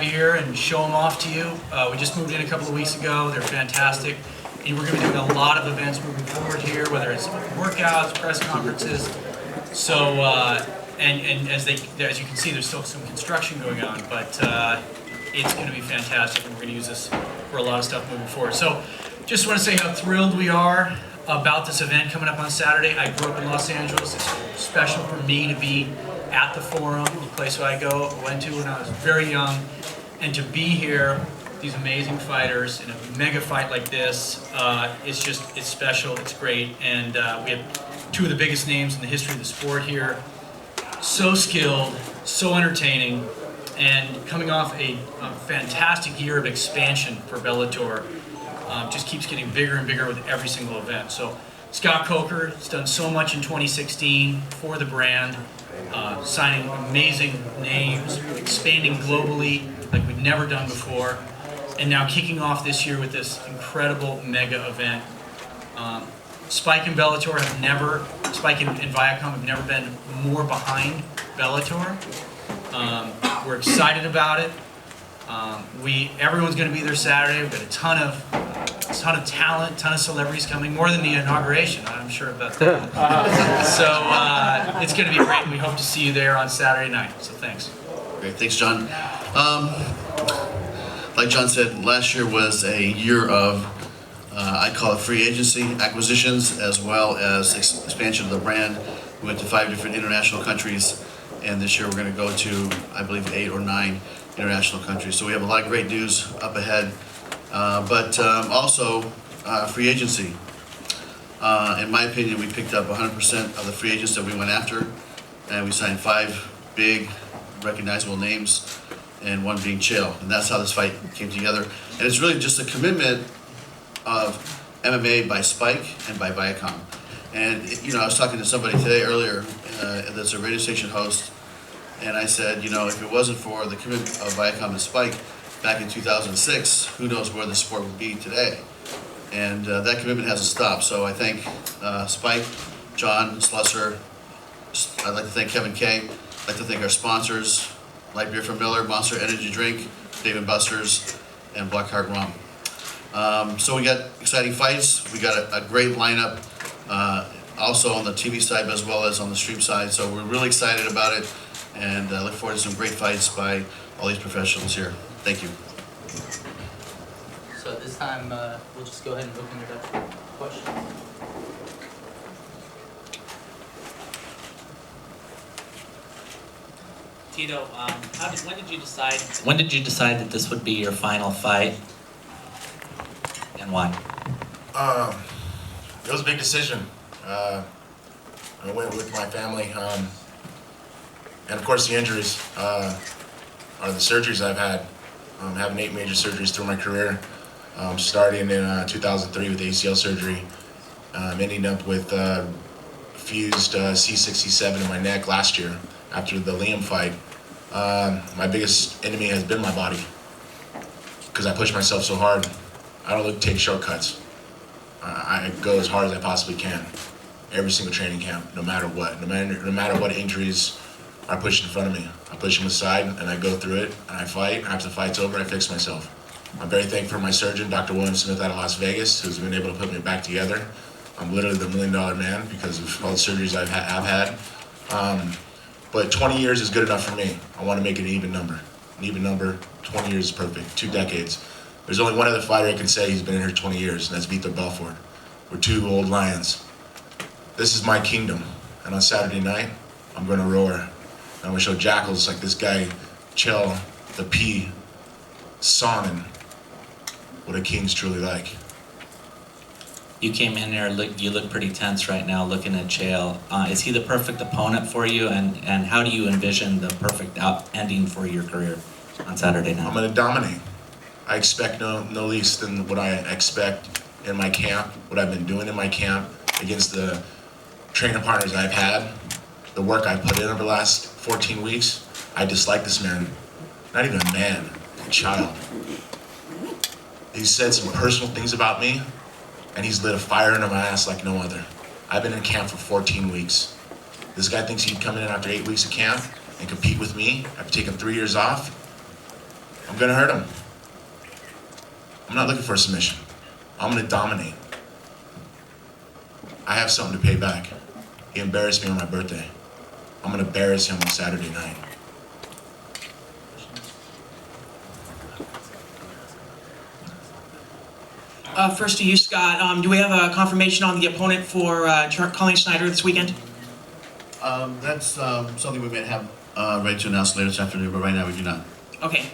here and show them off to you. We just moved in a couple of weeks ago. They're fantastic. And we're going to be doing a lot of events moving forward here, whether it's workouts, press conferences. So, and as you can see, there's still some construction going on, but it's going to be fantastic, and we're going to use this for a lot of stuff moving forward. So, just want to say how thrilled we are about this event coming up on Saturday. I grew up in Los Angeles. It's special for me to be at the Forum, the place where I went to when I was very young, and to be here, these amazing fighters in a mega fight like this, it's special, it's great, and we have two of the biggest names in the history of the sport here. So skilled, so entertaining, and coming off a fantastic year of expansion for Bellator. Just keeps getting bigger and bigger with every single event. So Scott Coker has done so much in 2016 for the brand, signing amazing names, expanding globally like we've never done before, and now kicking off this year with this incredible mega event. Spike and Bellator have never, Spike and Viacom have never been more behind Bellator. We're excited about it. Everyone's going to be there Saturday. We've got a ton of talent, ton of celebrities coming, more than the inauguration, I'm sure about that. So it's going to be great, and we hope to see you there on Saturday night. So thanks. Great, thanks, John. Like John said, last year was a year of, I call it free agency, acquisitions, as well as expansion of the brand. We went to 5 different international countries, and this year we're going to go to, I believe, 8 or 9 international countries. So we have a lot of great news up ahead. But also free agency. In my opinion, we picked up 100% of the free agents that we went after, and we signed 5 big, recognizable names, and one being Chael. And that's how this fight came together. And it's really just a commitment of MMA by Spike and by Viacom. And I was talking to somebody today earlier that's a radio station host, and I said, if it wasn't for the commitment of Viacom and Spike back in 2006, who knows where the sport would be today. And that commitment hasn't stopped. So I thank Spike, John Slusser. I'd like to thank Kevin K. I'd like to thank our sponsors, Light Beer from Miller, Monster Energy Drink, Dave & Buster's, and Blackheart Rum. So we got exciting fights. We got a great lineup, also on the TV side as well as on the stream side. So we're really excited about it, and I look forward to some great fights by all these professionals here. Thank you. So at this time, we'll just go ahead and open it up for questions. Tito, when did you decide that this would be your final fight, and why? It was a big decision. I went with my family, and of course the injuries are the surgeries I've had. Having 8 major surgeries through my career, starting in 2003 with ACL surgery, ending up with fused C6, C7 in my neck last year after the Liam fight. My biggest enemy has been my body, because I push myself so hard. I don't take shortcuts. I go as hard as I possibly can, every single training camp, no matter what. No matter what injuries are pushed in front of me. I push them aside, and I go through it, and I fight. After the fight's over, I fix myself. I'm very thankful for my surgeon, Dr. William Smith out of Las Vegas, who's been able to put me back together. I'm literally the $1 million man because of all the surgeries I've had. But 20 years is good enough for me. I want to make it an even number. An even number, 20 years is perfect, 2 decades. There's only one other fighter I can say he's been in here 20 years, and that's Vitor Belfort. We're 2 old lions. This is my kingdom, and on Saturday night, I'm going to roar. I'm going to show jackals like this guy, Chael, the P, Sonnen, what a king's truly like. You came in there, you look pretty tense right now looking at Chael. Is he the perfect opponent for you, and how do you envision the perfect ending for your career on Saturday night? I'm going to dominate. I expect no least than what I expect in my camp, what I've been doing in my camp against the training partners I've had, the work I put in over the last 14 weeks. I dislike this man. Not even a man, a child. He's said some personal things about me, and he's lit a fire under my ass like no other. I've been in camp for 14 weeks. This guy thinks he'd come in after 8 weeks of camp and compete with me after taking 3 years off. I'm gonna hurt him. I'm not looking for a submission. I'm gonna dominate. I have something to pay back. He embarrassed me on my birthday. I'm gonna embarrass him on Saturday night. First to you, Scott. Do we have a confirmation on the opponent for Colleen Snyder this weekend? That's something we may have ready to announce later this afternoon, but right now we do not. Okay.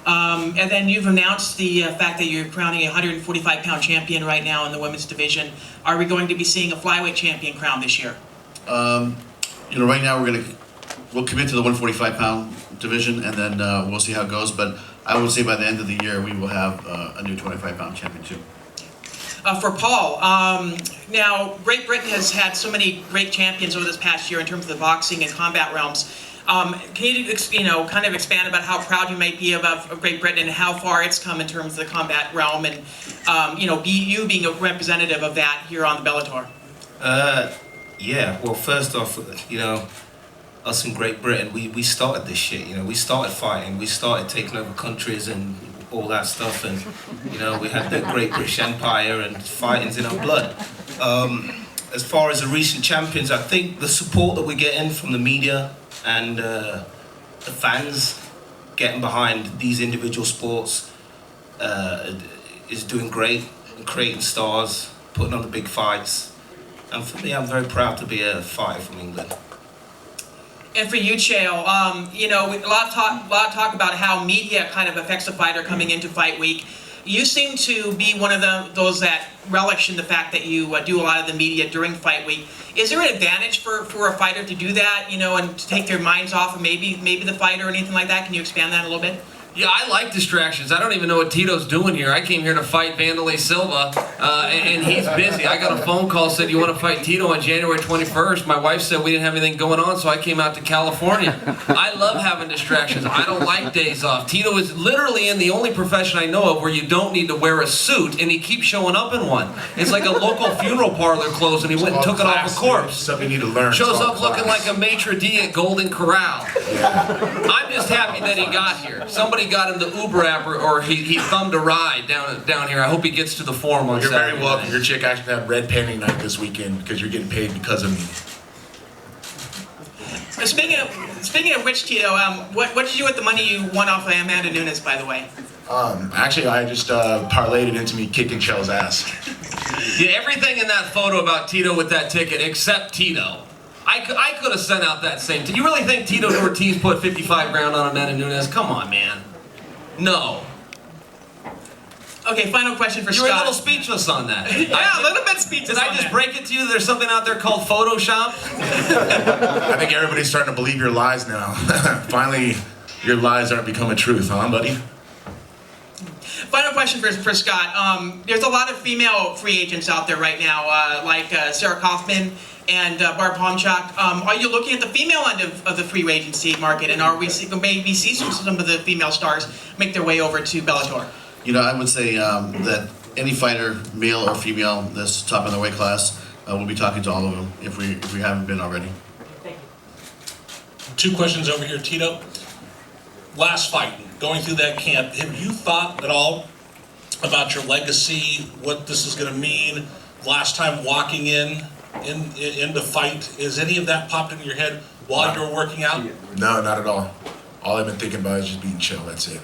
And then you've announced the fact that you're crowning a 145-pound champion right now in the women's division. Are we going to be seeing a flyweight champion crowned this year? Right now we'll commit to the 145-pound division, and then we'll see how it goes. But I would say by the end of the year we will have a new 25-pound champion too. For Paul, now Great Britain has had so many great champions over this past year in terms of the boxing and combat realms. Can you, kind of expand about how proud you might be of Great Britain and how far it's come in terms of the combat realm, and you being a representative of that here on the Bellator? Yeah. Well, first off, us in Great Britain, we started this shit. We started fighting. We started taking over countries and all that stuff, and we had the Great British Empire and fighting's in our blood. As far as the recent champions, I think the support that we're getting from the media and the fans getting behind these individual sports is doing great and creating stars, putting on the big fights. And for me, I'm very proud to be a fighter from England. And for you, Chael, a lot of talk about how media kind of affects a fighter coming into fight week. You seem to be one of those that relish in the fact that you do a lot of the media during fight week. Is there an advantage for a fighter to do that, and to take their minds off of maybe the fighter or anything like that? Can you expand that a little bit? Yeah, I like distractions. I don't even know what Tito's doing here. I came here to fight Vanderlei Silva, and he's busy. I got a phone call, said, you want to fight Tito on January 21st? My wife said we didn't have anything going on, so I came out to California. I love having distractions. I don't like days off. Tito is literally in the only profession I know of where you don't need to wear a suit, and he keeps showing up in one. It's like a local funeral parlor closed, and he went and took it off a corpse. Something you need to learn. Shows up looking like a maitre d' at Golden Corral. Yeah. I'm just happy that he got here. Somebody got him the Uber app, or he thumbed a ride down here. I hope he gets to the forum on You're Saturday very welcome. night. Your chick actually had red painting night this weekend because you're getting paid because of me. Speaking of which, Tito, what did you do with the money you won off of Amanda Nunes, by the way? Actually, I just parlayed it into me kicking Chael's ass. Yeah, everything in that photo about Tito with that ticket, except Tito. I could have sent out that same. Do you really think Tito Ortiz put 55 grand on Amanda Nunes? Come on, man. No. Okay, final question for You were Scott. a little speechless on that. Yeah, a little bit speechless. Did I just break it to you that there's something out there called Photoshop? I think everybody's starting to believe your lies now. Finally, your lies aren't becoming truth, huh, buddy? Final question for Scott. There's a lot of female free agents out there right now, like Sarah Kaufman and Barb Homchak. Are you looking at the female end of the free agency market, and are we maybe see some of the female stars make their way over to Bellator? I would say that any fighter, male or female, that's top in the weight class, we'll be talking to all of them if we haven't been already. Thank you. Two questions over here, Tito. Last fight, going through that camp, have you thought at all about your legacy, what this is going to mean? Last time walking in the fight, is any of that popped into your head while you were working out? No, not at all. All I've been thinking about is just beating Chael, that's it.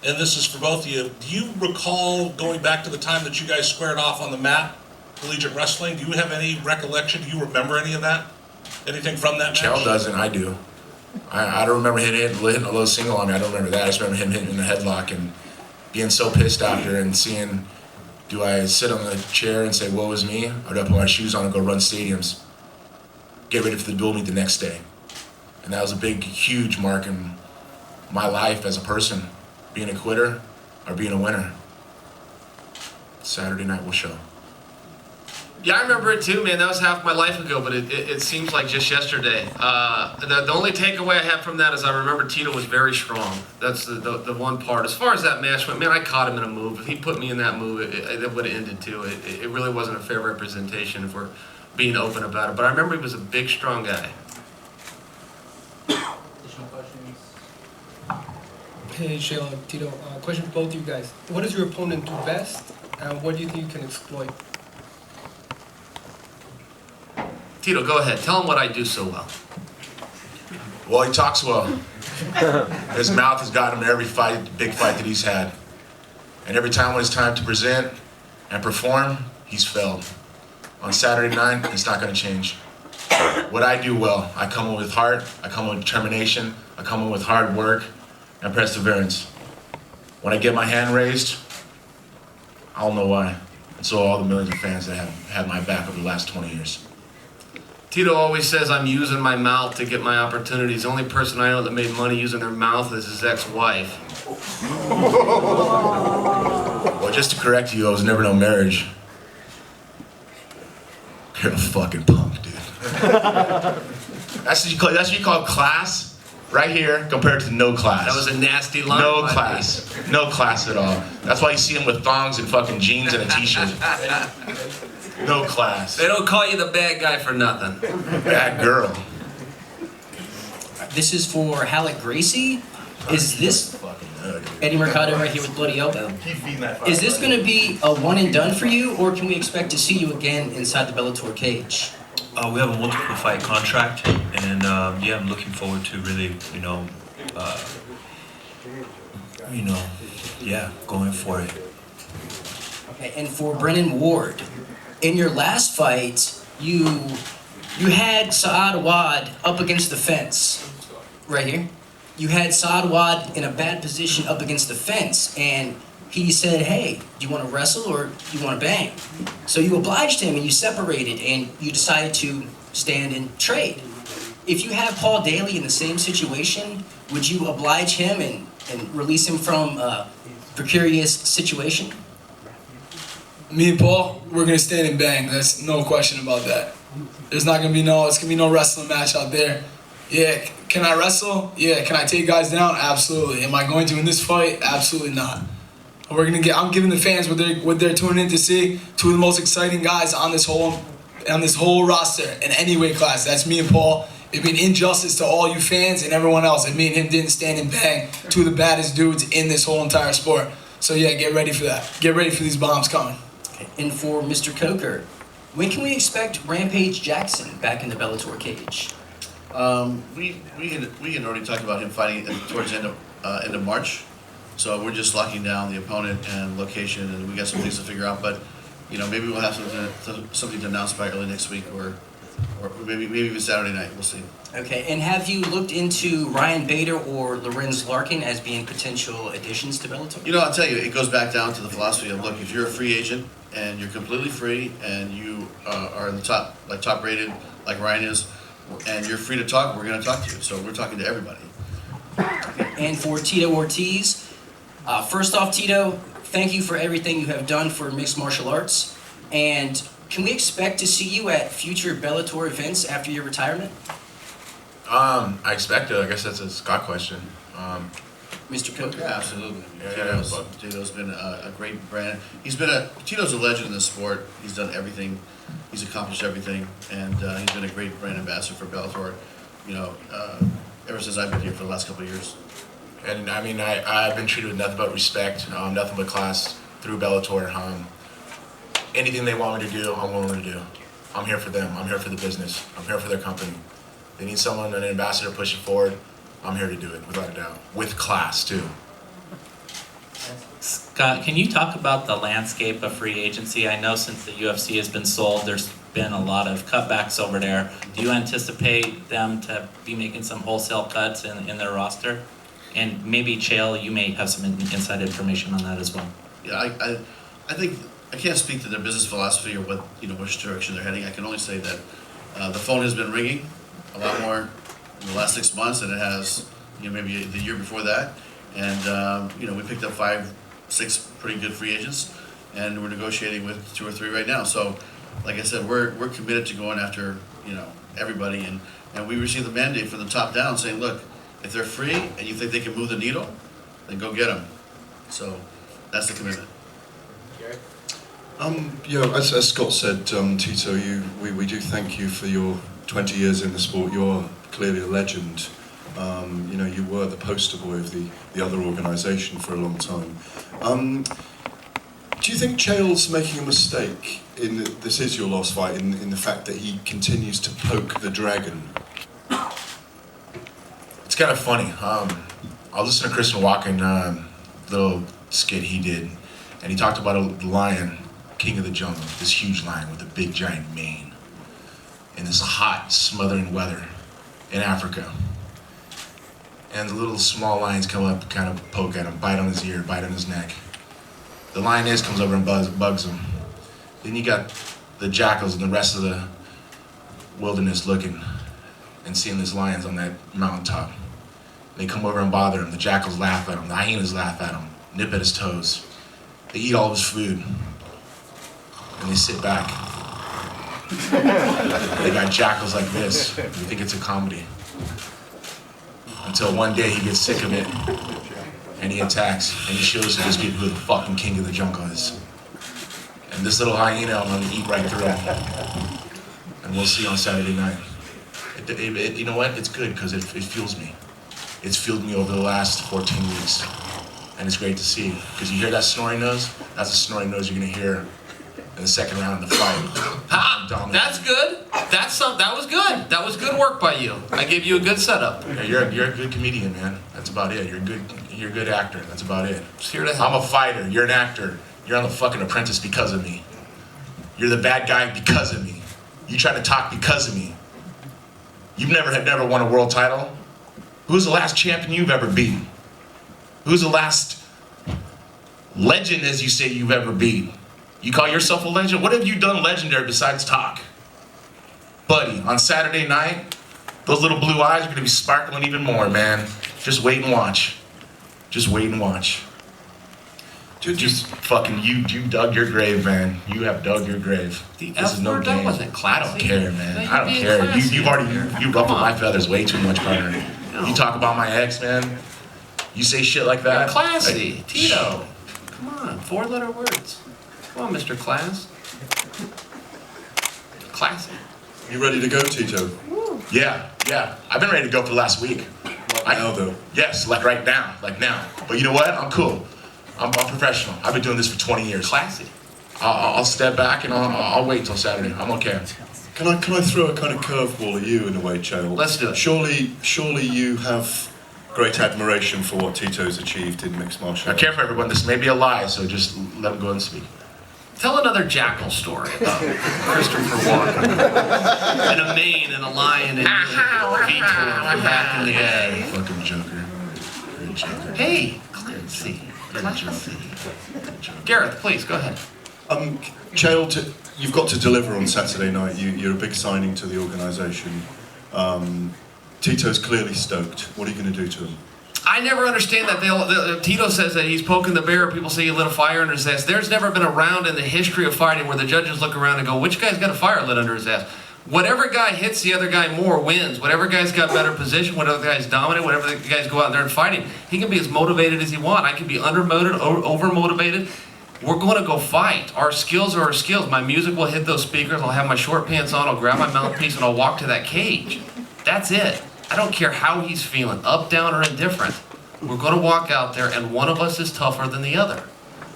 And this is for both of you. Do you recall going back to the time that you guys squared off on the mat, collegiate wrestling? Do you have any recollection? Do you remember any of that? Anything from that match? Chael doesn't, I do. I don't remember hitting a low single on me. I don't remember that. I just remember him hitting in the headlock and being so pissed after and seeing, do I sit on the chair and say, woe is me? Or do I put my shoes on and go run stadiums? Get ready for the dual meet the next day. And that was a big, huge mark in my life as a person. Being a quitter or being a winner. Saturday night will show. Yeah, I remember it too, man. That was half my life ago, but it seems like just yesterday. The only takeaway I have from that is I remember Tito was very strong. That's the one part. As far as that match went, man, I caught him in a move. If he put me in that move, it would have ended too. It really wasn't a fair representation if we're being open about it. But I remember he was a big, strong guy. Additional questions? Hey, Shayla, Tito. Question for both of you guys. What does your opponent do best, and what do you think you can exploit? Tito, go ahead. Tell him what I do so well. Well, he talks well. His mouth has gotten him in every fight, big fight that he's had. And every time when it's time to present and perform, he's failed. On Saturday night, it's not going to change. What I do well, I come in with heart, I come in with determination, I come in with hard work and perseverance. When I get my hand raised, I don't know why. And so all the millions of fans that have had my back over the last 20 years. Tito always says I'm using my mouth to get my opportunities. The only person I know that made money using their mouth is his ex-wife. Well, just to correct you, I was never no marriage. You're a fucking punk, dude. That's what you call class, right here, compared to no class. That was a nasty line. No class. No class at all. That's why you see him with thongs and fucking jeans and a t-shirt. No class. They don't call you the bad guy for nothing. Bad girl. This is for Halleck Gracie. Is this Eddie Mercado right here with Bloody Elbow? Is this going to be a one and done for you, or can we expect to see you again inside the Bellator cage? We have a multiple fight contract, and yeah, I'm looking forward to really, yeah, going for it. Okay, and for Brennan Ward, in your last fight, you had Saad Awad up against the fence, right here. You had Saad Awad in a bad position up against the fence, and he said, hey, do you want to wrestle or do you want to bang? So you obliged him and you separated and you decided to stand and trade. If you have Paul Daly in the same situation, would you oblige him and release him from a precarious situation? Me and Paul, we're gonna stand and bang. There's no question about that. It's gonna be no wrestling match out there. Yeah, can I wrestle? Yeah, can I take guys down? Absolutely. Am I going to in this fight? Absolutely not. I'm giving the fans what they're tuning in to see. Two of the most exciting guys on this whole roster in any weight class. That's me and Paul. It'd be an injustice to all you fans and everyone else if me and him didn't stand and bang two of the baddest dudes in this whole entire sport. So yeah, get ready for that. Get ready for these bombs coming. And for Mr. Coker, when can we expect Rampage Jackson back in the Bellator cage? We had already talked about him fighting towards the end of March. So we're just locking down the opponent and location, and we got some things to figure out. But maybe we'll have something to announce by early next week, or maybe even Saturday night. We'll see. Okay, and have you looked into Ryan Bader or Lorenz Larkin as being potential additions to Bellator? I'll tell you, it goes back down to the philosophy of, look, if you're a free agent and you're completely free and you are in the top rated, like Ryan is, and you're free to talk, we're going to talk to you. So we're talking to everybody. And for Tito Ortiz, first off, Tito, thank you for everything you have done for mixed martial arts. And can we expect to see you at future Bellator events after your retirement? I expect it. I guess that's a Scott question. Mr. Coker? Yeah, absolutely. Yeah, Tito's been a great brand. Tito's a legend in the sport. He's done everything. He's accomplished everything, and he's been a great brand ambassador for Bellator. Ever since I've been here for the last couple of years. And I mean, I've been treated with nothing but respect, nothing but class through Bellator. Anything they want me to do, I'm willing to do. I'm here for them. I'm here for the business. I'm here for their company. They need someone, an ambassador, push it forward. I'm here to do it, without a doubt. With class, too. Scott, can you talk about the landscape of free agency? I know since the UFC has been sold, there's been a lot of cutbacks over there. Do you anticipate them to be making some wholesale cuts in their roster? And maybe, Chael, you may have some inside information on that as well. Yeah, I think I can't speak to their business philosophy or which direction they're heading. I can only say that the phone has been ringing a lot more in the last 6 months than it has maybe the year before that. And we picked up 5-6 pretty good free agents, and we're negotiating with 2 or 3 right now. So, like I said, we're committed to going after everybody, and we received the mandate from the top down saying, look, if they're free and you think they can move the needle, then go get them. So that's the commitment. As Scott said, Tito, we do thank you for your 20 years in the sport. You're clearly a legend. You know, you were the poster boy of the other organisation for a long time. Do you think Chael's making a mistake in this is your last fight in the fact that he continues to poke the dragon? It's kind of funny. I listened to Christian Walken little skit he did, and he talked about a lion, king of the jungle, this huge lion with a big giant mane, in this hot, smothering weather in Africa. And the little small lions come up, kind of poke at him, bite on his ear, bite on his neck. The lioness comes over and bugs him. Then you got the jackals and the rest of the wilderness looking and seeing these lions on that mountaintop. They come over and bother him. The jackals laugh at him. The hyenas laugh at him, nip at his toes. They eat all of his food, and they sit back. They got jackals like this. You think it's a comedy. Until one day he gets sick of it, and he attacks, and he shows these people who the fucking king of the jungle is. And this little hyena, I'm gonna eat right through him. And we'll see on Saturday night. You know what? It's good, because it fuels me. It's fueled me over the last 14 weeks. And it's great to see, because you hear that snoring nose? That's a snoring nose you're gonna hear in the second round of the fight. Ha! That's good. That was good. That was good work by you. I gave you a good setup. Yeah, you're a good comedian, man. That's about it. You're a good actor. That's about it. Just here to help. I'm a fighter. You're an actor. You're on The fucking Apprentice because of me. You're the bad guy because of me. You try to talk because of me. You've never won a world title. Who's the last champion you've ever beaten? Who's the last legend, as you say, you've ever beat? You call yourself a legend? What have you done legendary besides talk? Buddy, on Saturday night, those little blue eyes are gonna be sparkling even more, man. Just wait and watch. Just wait and watch. Just fucking, you dug your grave, man. You have dug your grave. This is no game. That wasn't classy. I don't care, man. No, I don't care. classy. You ruffled my feathers way too much, partner. No. You talk about my ex, man. You say shit like that. You're classy. Tito. Come on, 4-letter words. Come on, Mr. Class. Classy. You ready to go, Tito? Yeah. I've been ready to go for the last week. Now, though. Yes, like right now, like now. But you know what? I'm cool. I'm professional. I've been doing this for 20 years. Classy. I'll step back and I'll wait till Saturday. I'm okay. Can I throw a kind of curveball at you in a way, Chael? Let's do it. Surely you have great admiration for what Tito's achieved in mixed martial Now, arts. careful, everyone. This may be a lie, so just let him go and speak. Tell another jackal story about Christopher Walken and a mane and a lion and Vitor from back in the day. Fucking Joker. Great Joker. Hey, Clancy. Gareth, please go ahead. Chael, you've got to deliver on Saturday night. You're a big signing to the organisation. Tito's clearly stoked. What are you going to do to him? I never understand that. Tito says that he's poking the bear. People say he lit a fire under his ass. There's never been a round in the history of fighting where the judges look around and go, which guy's got a fire lit under his ass? Whatever guy hits the other guy more wins. Whatever guy's got better position, whatever guy's dominant, whatever the guys go out there and fighting, he can be as motivated as he wants. I can be undermotivated, over-motivated. We're going to go fight. Our skills are our skills. My music will hit those speakers. I'll have my short pants on. I'll grab my mouthpiece and I'll walk to that cage. That's it. I don't care how he's feeling, up, down, or indifferent. We're going to walk out there and one of us is tougher than the other.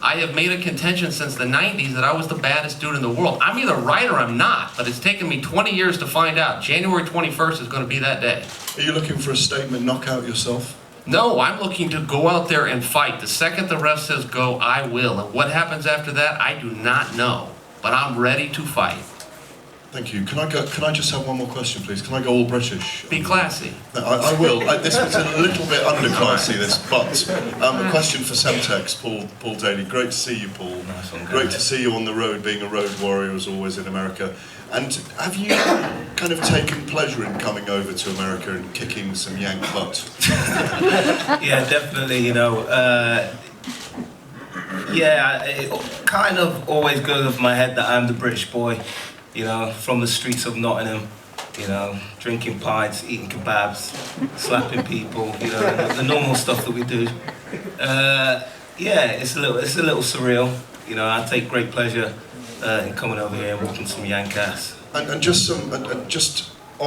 I have made a contention since the 90s that I was the baddest dude in the world. I'm either right or I'm not, but it's taken me 20 years to find out. January 21st is going to be that day. Are you looking for a statement knockout yourself? No, I'm looking to go out there and fight. The second the ref says go, I will. And what happens after that, I do not know. But I'm ready to fight. Thank you. Can I just have one more question, please? Can I go all British? Be classy. I will. This was a little bit underclassy, this, but a question for Semtex, Paul Daly. Great to see you, Paul. Great to see you on the road, being a road warrior as always in America. And have you kind of taken pleasure in coming over to America and kicking some Yank butt? Yeah, definitely, you know. Yeah, it kind of always goes off my head that I'm the British boy, you know, from the streets of Nottingham, you know, drinking pints, eating kebabs, slapping people, you know, the normal stuff that we do. Yeah, it's a little surreal, you know. I take great pleasure in coming over here and walking some Yank ass. And just